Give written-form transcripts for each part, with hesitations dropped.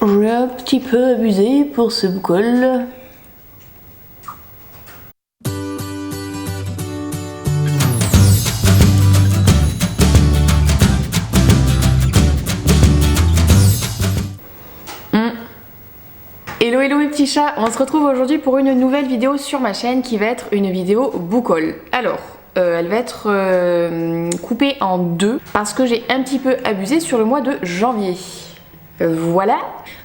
J'ai un petit peu abusé pour ce book-haul. Hello hello mes petits chats, on se retrouve aujourd'hui pour une nouvelle vidéo sur ma chaîne qui va être une vidéo book haul. Alors, elle va être coupée en deux parce que j'ai un petit peu abusé sur le mois de janvier. Voilà.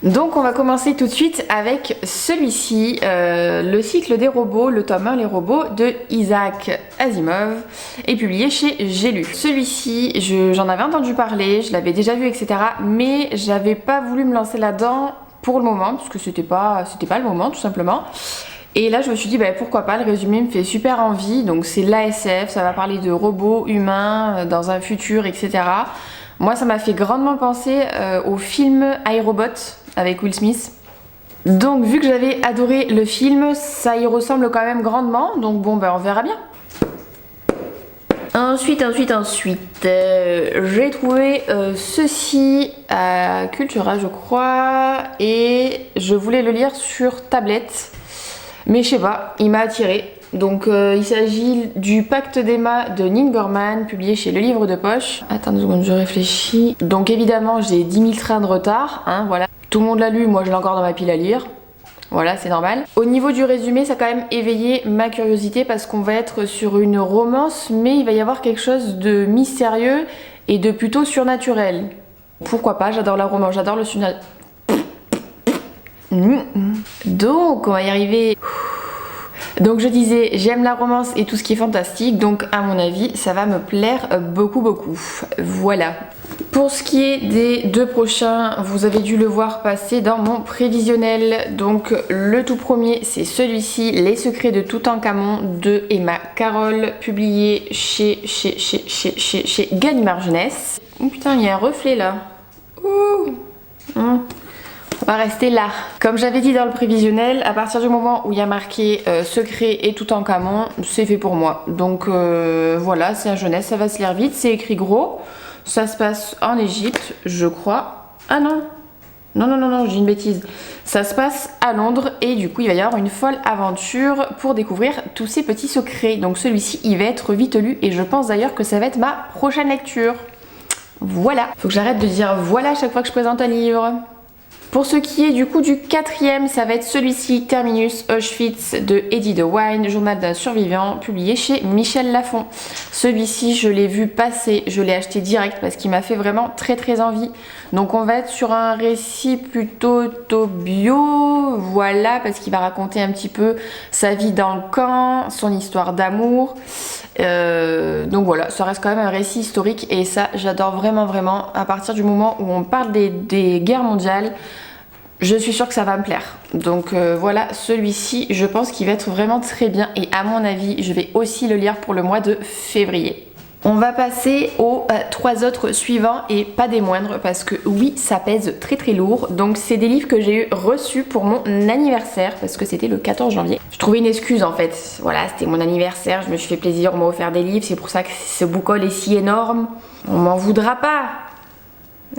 Donc on va commencer tout de suite avec celui-ci, le cycle des robots, le tome 1 les robots de Isaac Asimov, est publié chez J'ai lu. Celui-ci, j'en avais entendu parler, je l'avais déjà vu etc. mais j'avais pas voulu me lancer là-dedans pour le moment, parce que c'était pas le moment tout simplement. Et là je me suis dit bah, pourquoi pas, le résumé me fait super envie. Donc c'est l'ASF, ça va parler de robots humains dans un futur etc. Moi ça m'a fait grandement penser au film iRobot avec Will Smith. Donc vu que j'avais adoré le film, ça y ressemble quand même grandement. Donc bon bah on verra bien. Ensuite, j'ai trouvé ceci à Cultura je crois et je voulais le lire sur tablette mais je sais pas, il m'a attiré. Donc il s'agit du Pacte d'Emma de Neil Gaiman publié chez Le Livre de Poche. Attends une seconde, je réfléchis. Donc évidemment j'ai 10 000 trains de retard, hein, voilà. Tout le monde l'a lu, moi je l'ai encore dans ma pile à lire. Voilà, c'est normal. Au niveau du résumé, ça a quand même éveillé ma curiosité parce qu'on va être sur une romance, mais il va y avoir quelque chose de mystérieux et de plutôt surnaturel. Pourquoi pas, j'adore la romance, j'adore le surnaturel. Donc, on va y arriver. Donc je disais, j'aime la romance et tout ce qui est fantastique, donc à mon avis, ça va me plaire beaucoup. Voilà. Pour ce qui est des deux prochains, vous avez dû le voir passer dans mon prévisionnel. Donc le tout premier, c'est celui-ci, Les secrets de Toutankhamon de Emma Carroll, publié chez Gallimard Jeunesse. Oh putain, il y a un reflet là. Ouh. On va rester là. Comme j'avais dit dans le prévisionnel, à partir du moment où il y a marqué secret et Toutankhamon, c'est fait pour moi. Donc voilà, c'est un jeunesse, ça va se lire vite, c'est écrit gros. Ça se passe en Égypte, je crois. Ah non, non, j'ai une bêtise. Ça se passe à Londres et du coup il va y avoir une folle aventure pour découvrir tous ces petits secrets. Donc celui-ci il va être vite lu et je pense d'ailleurs que ça va être ma prochaine lecture. Voilà. Faut que j'arrête de dire voilà à chaque fois que je présente un livre. Pour ce qui est du coup du quatrième, ça va être celui-ci, Terminus Auschwitz de Eddie DeWine, journal d'un survivant, publié chez Michel Lafon. Celui-ci, je l'ai vu passer, je l'ai acheté direct parce qu'il m'a fait vraiment très envie. Donc on va être sur un récit plutôt autobio, voilà, parce qu'il va raconter un petit peu sa vie dans le camp, son histoire d'amour. Donc voilà, ça reste quand même un récit historique et ça j'adore vraiment. À partir du moment où on parle des guerres mondiales, je suis sûre que ça va me plaire. Donc voilà, celui-ci je pense qu'il va être vraiment très bien et à mon avis je vais aussi le lire pour le mois de février. On va passer aux trois autres suivants et pas des moindres parce que oui, ça pèse très lourd. Donc c'est des livres que j'ai eu reçus pour mon anniversaire parce que c'était le 14 janvier. Je trouvais une excuse en fait. Voilà, c'était mon anniversaire, je me suis fait plaisir, on m'a offert des livres. C'est pour ça que ce book haul est si énorme. On m'en voudra pas,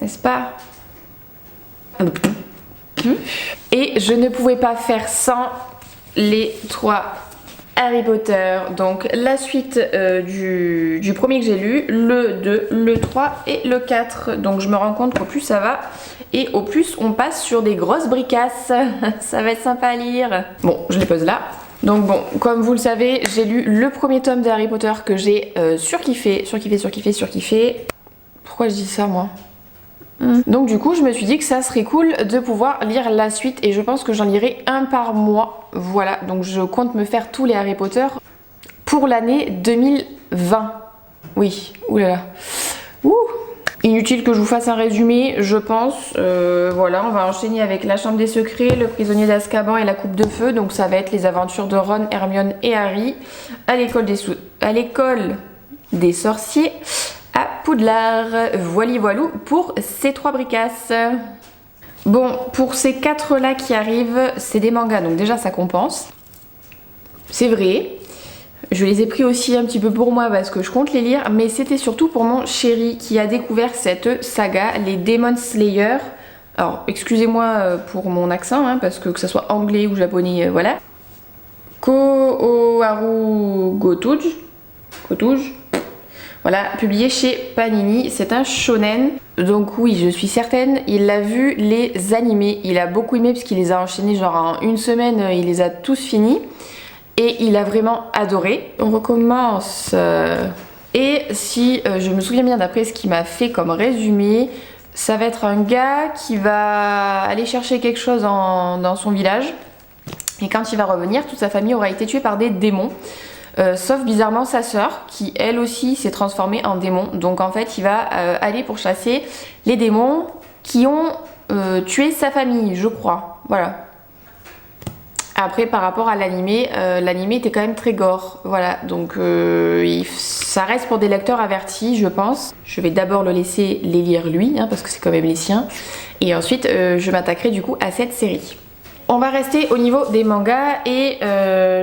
n'est-ce pas? Et je ne pouvais pas faire sans les trois Harry Potter, donc la suite du premier que j'ai lu, le 2, le 3 et le 4. Donc je me rends compte qu'au plus ça va et au plus on passe sur des grosses bricasses. Ça va être sympa à lire. Bon, je les pose là. Donc bon, comme vous le savez, j'ai lu le premier tome de Harry Potter que j'ai surkiffé. Pourquoi je dis ça moi ? Donc du coup je me suis dit que ça serait cool de pouvoir lire la suite et je pense que j'en lirai un par mois. Voilà, donc je compte me faire tous les Harry Potter pour l'année 2020. Oui, oulala. Ouh. Inutile que je vous fasse un résumé, je pense. Voilà, on va enchaîner avec La Chambre des Secrets, Le Prisonnier d'Azkaban et La Coupe de Feu. Donc ça va être les aventures de Ron, Hermione et Harry à l'école des sorciers à Poudlard. Voilou pour ces trois bricasses. Bon, pour ces quatre là qui arrivent, c'est des mangas, donc déjà ça compense. C'est vrai. Je les ai pris aussi un petit peu pour moi parce que je compte les lire, mais c'était surtout pour mon chéri qui a découvert cette saga, les Demon Slayer, Alors excusez-moi pour mon accent, hein, parce que ça soit anglais ou japonais, voilà. Koharu Gotuj. Voilà, publié chez Panini, c'est un shonen. Donc oui, je suis certaine, il a vu les animés, il a beaucoup aimé parce qu'il les a enchaînés genre en une semaine, il les a tous finis. Et il a vraiment adoré. On recommence. Et si je me souviens bien d'après ce qu'il m'a fait comme résumé, ça va être un gars qui va aller chercher quelque chose dans son village. Et quand il va revenir, toute sa famille aura été tuée par des démons. Sauf bizarrement sa sœur, qui elle aussi s'est transformée en démon. Donc en fait, il va aller pour chasser les démons qui ont tué sa famille, je crois. Voilà. Après, par rapport à l'animé, l'animé était quand même très gore. Voilà, donc ça reste pour des lecteurs avertis, je pense. Je vais d'abord le laisser les lire lui, hein, parce que c'est quand même les siens. Et ensuite, je m'attaquerai du coup à cette série. On va rester au niveau des mangas et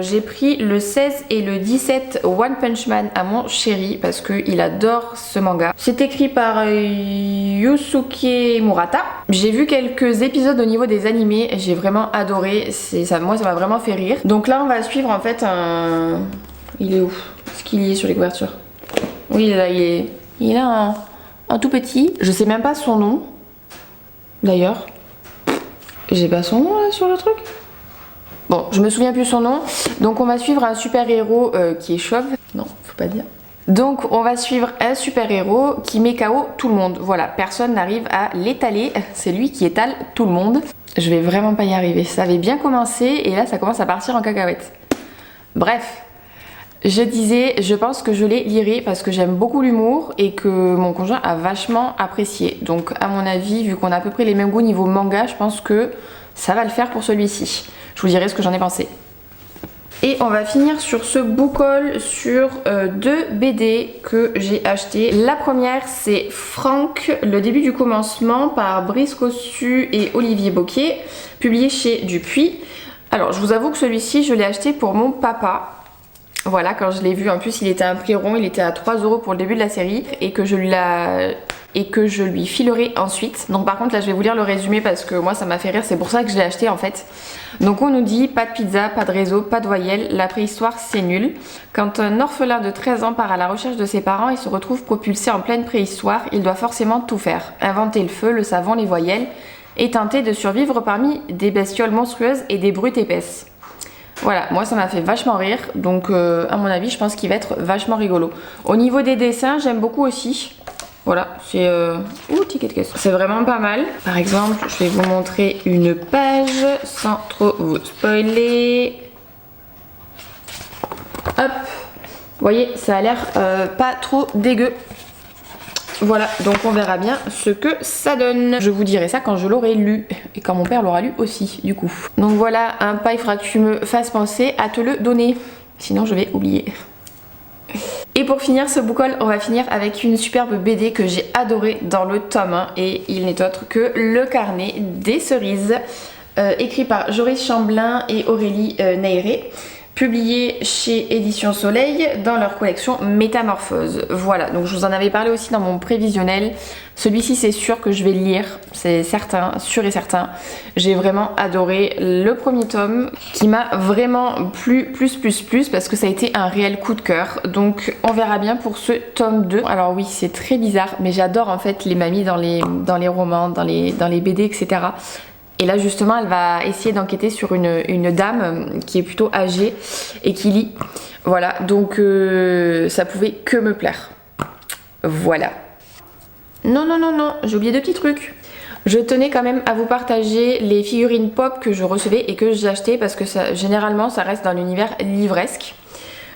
j'ai pris le 16 et le 17 One Punch Man à mon chéri parce qu'il adore ce manga. C'est écrit par Yusuke Murata. J'ai vu quelques épisodes au niveau des animés, j'ai vraiment adoré, moi ça m'a vraiment fait rire. Donc là on va suivre en fait un... Il est où? Est-ce qu'il y est sur les couvertures? Oui là il est un tout petit. Je sais même pas son nom d'ailleurs. J'ai pas son nom là sur le truc. Bon, je me souviens plus son nom. Donc on va suivre un super héros qui est chauve. Non, faut pas dire. Donc on va suivre un super héros qui met KO tout le monde. Voilà, personne n'arrive à l'étaler. C'est lui qui étale tout le monde. Je vais vraiment pas y arriver. Ça avait bien commencé et là ça commence à partir en cacahuète. Bref. Je disais, je pense que je les lirai parce que j'aime beaucoup l'humour et que mon conjoint a vachement apprécié. Donc à mon avis, vu qu'on a à peu près les mêmes goûts niveau manga, je pense que ça va le faire pour celui-ci. Je vous dirai ce que j'en ai pensé. Et on va finir sur ce book haul sur deux BD que j'ai acheté. La première c'est Franck, le début du commencement par Brice Cossu et Olivier Bocquet, publié chez Dupuis. Alors je vous avoue que celui-ci je l'ai acheté pour mon papa. Voilà, quand je l'ai vu, en plus il était à un prix rond, il était à 3 € pour le début de la série et que je lui filerai ensuite. Donc par contre là je vais vous lire le résumé parce que moi ça m'a fait rire, c'est pour ça que je l'ai acheté en fait. Donc on nous dit pas de pizza, pas de réseau, pas de voyelles, la préhistoire c'est nul. Quand un orphelin de 13 ans part à la recherche de ses parents et se retrouve propulsé en pleine préhistoire, il doit forcément tout faire. Inventer le feu, le savon, les voyelles et tenter de survivre parmi des bestioles monstrueuses et des brutes épaisses. Voilà, moi ça m'a fait vachement rire, donc à mon avis je pense qu'il va être vachement rigolo. Au niveau des dessins, j'aime beaucoup aussi. Voilà, c'est... Ouh, ticket de caisse. C'est vraiment pas mal. Par exemple, je vais vous montrer une page sans trop vous spoiler. Hop, vous voyez, ça a l'air pas trop dégueu. Voilà, donc on verra bien ce que ça donne. Je vous dirai ça quand je l'aurai lu et quand mon père l'aura lu aussi du coup. Donc voilà, un pas, il faudra que tu me fasses penser à te le donner. Sinon je vais oublier. Et pour finir ce book haul, on va finir avec une superbe BD que j'ai adorée dans le tome 1 et il n'est autre que Le Carnet des Cerises, écrit par Joris Chamblin et Aurélie Nairé. Publié chez Édition Soleil dans leur collection Métamorphose. Voilà, donc je vous en avais parlé aussi dans mon prévisionnel. Celui-ci c'est sûr que je vais le lire, c'est certain, sûr et certain. J'ai vraiment adoré le premier tome qui m'a vraiment plu plus parce que ça a été un réel coup de cœur. Donc on verra bien pour ce tome 2. Alors oui, c'est très bizarre, mais j'adore en fait les mamies dans les romans, dans les BD, etc. Et là justement elle va essayer d'enquêter sur une dame qui est plutôt âgée et qui lit. Voilà, donc ça pouvait que me plaire. Voilà. Non, j'ai oublié 2 petits trucs. Je tenais quand même à vous partager les figurines pop que je recevais et que j'ai achetées parce que généralement ça reste dans l'univers livresque.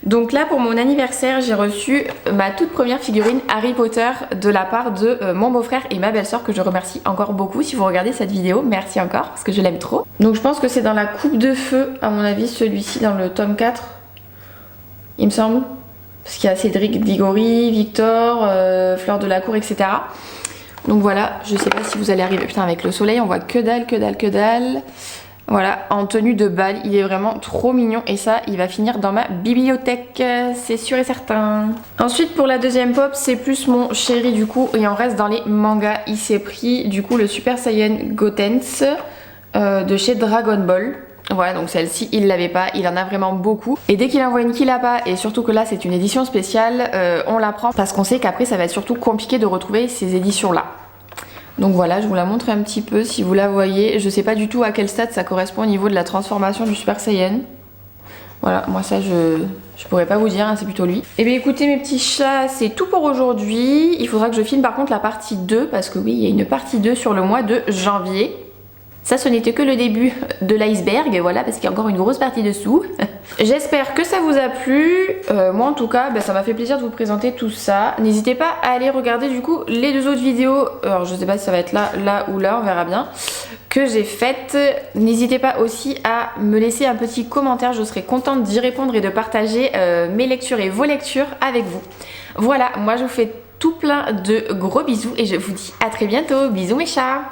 Donc là pour mon anniversaire j'ai reçu ma toute première figurine Harry Potter de la part de mon beau-frère et ma belle-sœur que je remercie encore beaucoup. Si vous regardez cette vidéo, merci encore parce que je l'aime trop. Donc je pense que c'est dans la coupe de feu à mon avis, celui-ci dans le tome 4 il me semble, parce qu'il y a Cédric Diggory, Victor, Fleur de la Cour, etc. Donc voilà, je sais pas si vous allez arriver. Putain, avec le soleil on voit que dalle. Voilà, en tenue de bal, il est vraiment trop mignon et ça, il va finir dans ma bibliothèque, c'est sûr et certain. Ensuite, pour la deuxième pop, c'est plus mon chéri du coup, et on reste dans les mangas. Il s'est pris du coup le Super Saiyan Gotenks de chez Dragon Ball. Voilà, donc celle-ci, il l'avait pas, il en a vraiment beaucoup. Et dès qu'il envoie une qu'il l'a pas, et surtout que là c'est une édition spéciale, on la prend parce qu'on sait qu'après ça va être surtout compliqué de retrouver ces éditions-là. Donc voilà, je vous la montre un petit peu si vous la voyez. Je sais pas du tout à quel stade ça correspond au niveau de la transformation du Super Saiyan. Voilà, moi ça je pourrais pas vous dire, hein, c'est plutôt lui. Et bien écoutez mes petits chats, c'est tout pour aujourd'hui. Il faudra que je filme par contre la partie 2 parce que oui, il y a une partie 2 sur le mois de janvier. Ça, ce n'était que le début de l'iceberg, voilà, parce qu'il y a encore une grosse partie dessous. J'espère que ça vous a plu. Moi, en tout cas, ça m'a fait plaisir de vous présenter tout ça. N'hésitez pas à aller regarder, du coup, les deux autres vidéos. Alors, je sais pas si ça va être là ou là, on verra bien. Que j'ai faites. N'hésitez pas aussi à me laisser un petit commentaire. Je serai contente d'y répondre et de partager mes lectures et vos lectures avec vous. Voilà, moi, je vous fais tout plein de gros bisous et je vous dis à très bientôt. Bisous mes chats!